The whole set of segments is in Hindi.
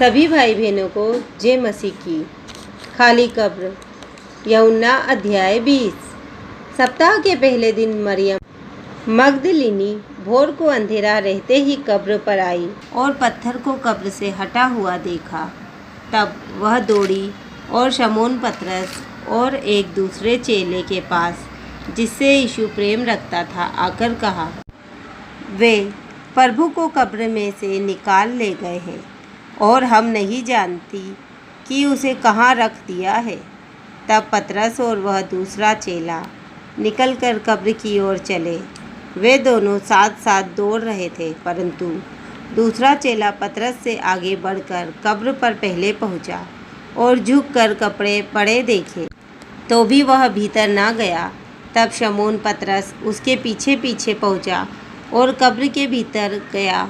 सभी भाई बहनों को जय मसीह की। खाली कब्र यूहन्ना अध्याय 20। सप्ताह के पहले दिन मरियम मगदलिनी भोर को अंधेरा रहते ही कब्र पर आई और पत्थर को कब्र से हटा हुआ देखा। तब वह दौड़ी और शमौन पतरस और एक दूसरे चेले के पास जिससे यीशु प्रेम रखता था आकर कहा, वे प्रभु को कब्र में से निकाल ले गए हैं और हम नहीं जानती कि उसे कहाँ रख दिया है। तब पतरस और वह दूसरा चेला निकलकर कब्र की ओर चले। वे दोनों साथ साथ दौड़ रहे थे, परंतु दूसरा चेला पतरस से आगे बढ़कर कब्र पर पहले पहुंचा और झुककर कपड़े पड़े देखे, तो भी वह भीतर ना गया। तब शमौन पतरस उसके पीछे पीछे पहुंचा और कब्र के भीतर गया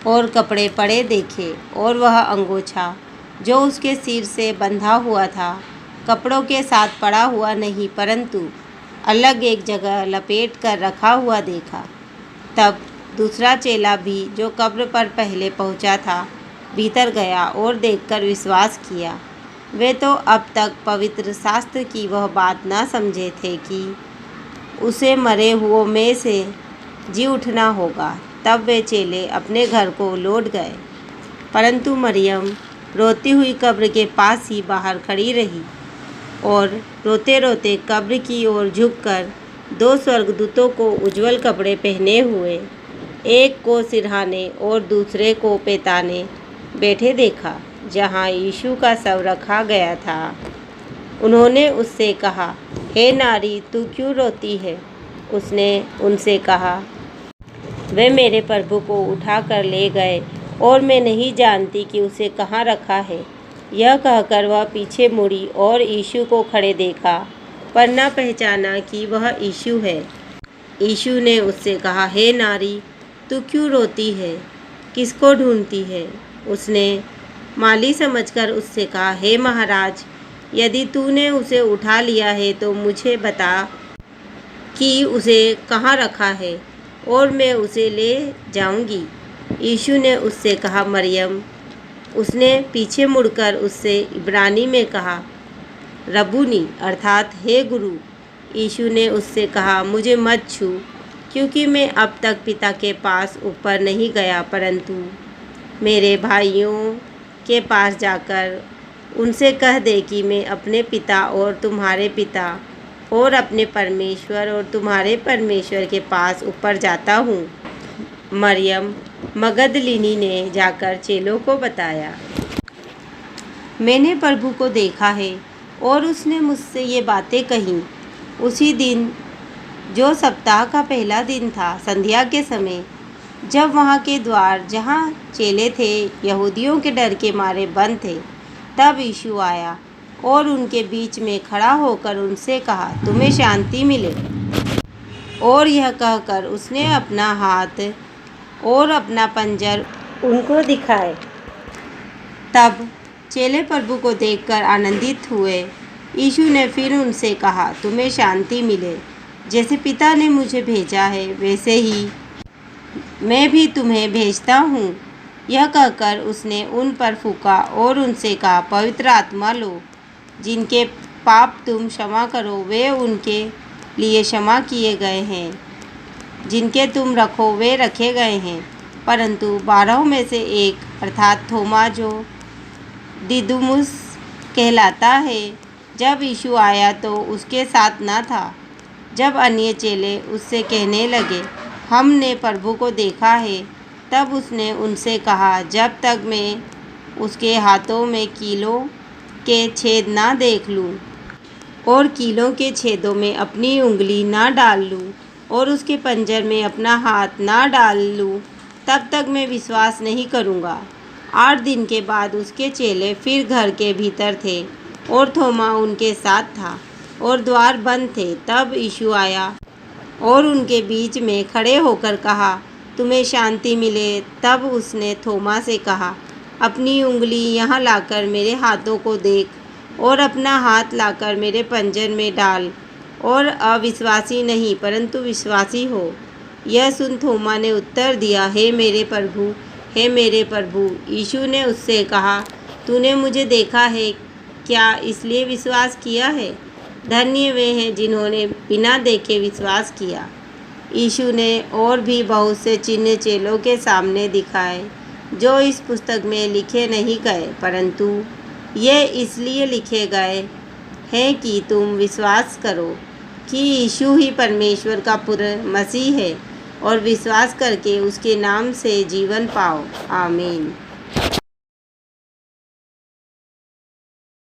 और कपड़े पड़े देखे, और वह अंगोछा जो उसके सिर से बंधा हुआ था कपड़ों के साथ पड़ा हुआ नहीं, परंतु अलग एक जगह लपेट कर रखा हुआ देखा। तब दूसरा चेला भी जो कब्र पर पहले पहुंचा था भीतर गया और देखकर विश्वास किया। वे तो अब तक पवित्र शास्त्र की वह बात ना समझे थे कि उसे मरे हुओं में से जी उठना होगा। तब वे चेले अपने घर को लौट गए, परंतु मरियम रोती हुई कब्र के पास ही बाहर खड़ी रही और रोते रोते कब्र की ओर झुककर दो स्वर्गदूतों को उज्जवल कपड़े पहने हुए, एक को सिरहाने और दूसरे को पेताने बैठे देखा, जहाँ यीशु का शव रखा गया था। उन्होंने उससे कहा, हे नारी, तू क्यों रोती है? उसने उनसे कहा, वे मेरे प्रभु को उठा कर ले गए और मैं नहीं जानती कि उसे कहाँ रखा है। यह कहकर वह पीछे मुड़ी और यीशु को खड़े देखा, पर न पहचाना कि वह यीशु है। यीशु ने उससे कहा, हे नारी, तू क्यों रोती है? किसको ढूंढती है? उसने माली समझकर उससे कहा, हे महाराज, यदि तूने उसे उठा लिया है तो मुझे बता कि उसे कहाँ रखा है और मैं उसे ले जाऊंगी। यीशु ने उससे कहा, मरियम। उसने पीछे मुड़कर उससे इब्रानी में कहा, रबूनी, अर्थात हे गुरु। यीशु ने उससे कहा, मुझे मत छू, क्योंकि मैं अब तक पिता के पास ऊपर नहीं गया, परंतु मेरे भाइयों के पास जाकर उनसे कह दे कि मैं अपने पिता और तुम्हारे पिता और अपने परमेश्वर और तुम्हारे परमेश्वर के पास ऊपर जाता हूँ। मरियम मगदलिनी ने जाकर चेलों को बताया, मैंने प्रभु को देखा है और उसने मुझसे ये बातें कहीं। उसी दिन, जो सप्ताह का पहला दिन था, संध्या के समय, जब वहाँ के द्वार जहाँ चेले थे यहूदियों के डर के मारे बंद थे, तब यीशु आया और उनके बीच में खड़ा होकर उनसे कहा, तुम्हें शांति मिले। और यह कहकर उसने अपना हाथ और अपना पंजर उनको दिखाए। तब चेले प्रभु को देखकर आनंदित हुए। यीशु ने फिर उनसे कहा, तुम्हें शांति मिले। जैसे पिता ने मुझे भेजा है, वैसे ही मैं भी तुम्हें भेजता हूँ। यह कहकर उसने उन पर फूंका और उनसे कहा, पवित्र आत्मा लो। जिनके पाप तुम क्षमा करो, वे उनके लिए क्षमा किए गए हैं। जिनके तुम रखो, वे रखे गए हैं। परंतु 12 में से एक, अर्थात थोमा, जो दिदुमुस कहलाता है, जब यीशु आया तो उसके साथ न था। जब अन्य चेले उससे कहने लगे, हमने प्रभु को देखा है, तब उसने उनसे कहा, जब तक मैं उसके हाथों में कीलों के छेद ना देख लूँ और कीलों के छेदों में अपनी उंगली ना डाल लूँ और उसके पंजर में अपना हाथ ना डाल लूँ, तब तक मैं विश्वास नहीं करूँगा। 8 दिन के बाद उसके चेले फिर घर के भीतर थे और थोमा उनके साथ था और द्वार बंद थे। तब यीशु आया और उनके बीच में खड़े होकर कहा, तुम्हें शांति मिले। तब उसने थोमा से कहा, अपनी उंगली यहाँ लाकर मेरे हाथों को देख और अपना हाथ लाकर मेरे पंजर में डाल और अविश्वासी नहीं परंतु विश्वासी हो। यह सुन थोमा ने उत्तर दिया, हे मेरे प्रभु, हे मेरे प्रभु। यीशु ने उससे कहा, तूने मुझे देखा है क्या, इसलिए विश्वास किया है? धन्य वे हैं जिन्होंने बिना देखे विश्वास किया। यीशु ने और भी बहुत से चिन्ह चेलों के सामने दिखाए जो इस पुस्तक में लिखे नहीं गए, परंतु ये इसलिए लिखे गए हैं कि तुम विश्वास करो कि यीशु ही परमेश्वर का पुत्र मसीह है और विश्वास करके उसके नाम से जीवन पाओ। आमीन।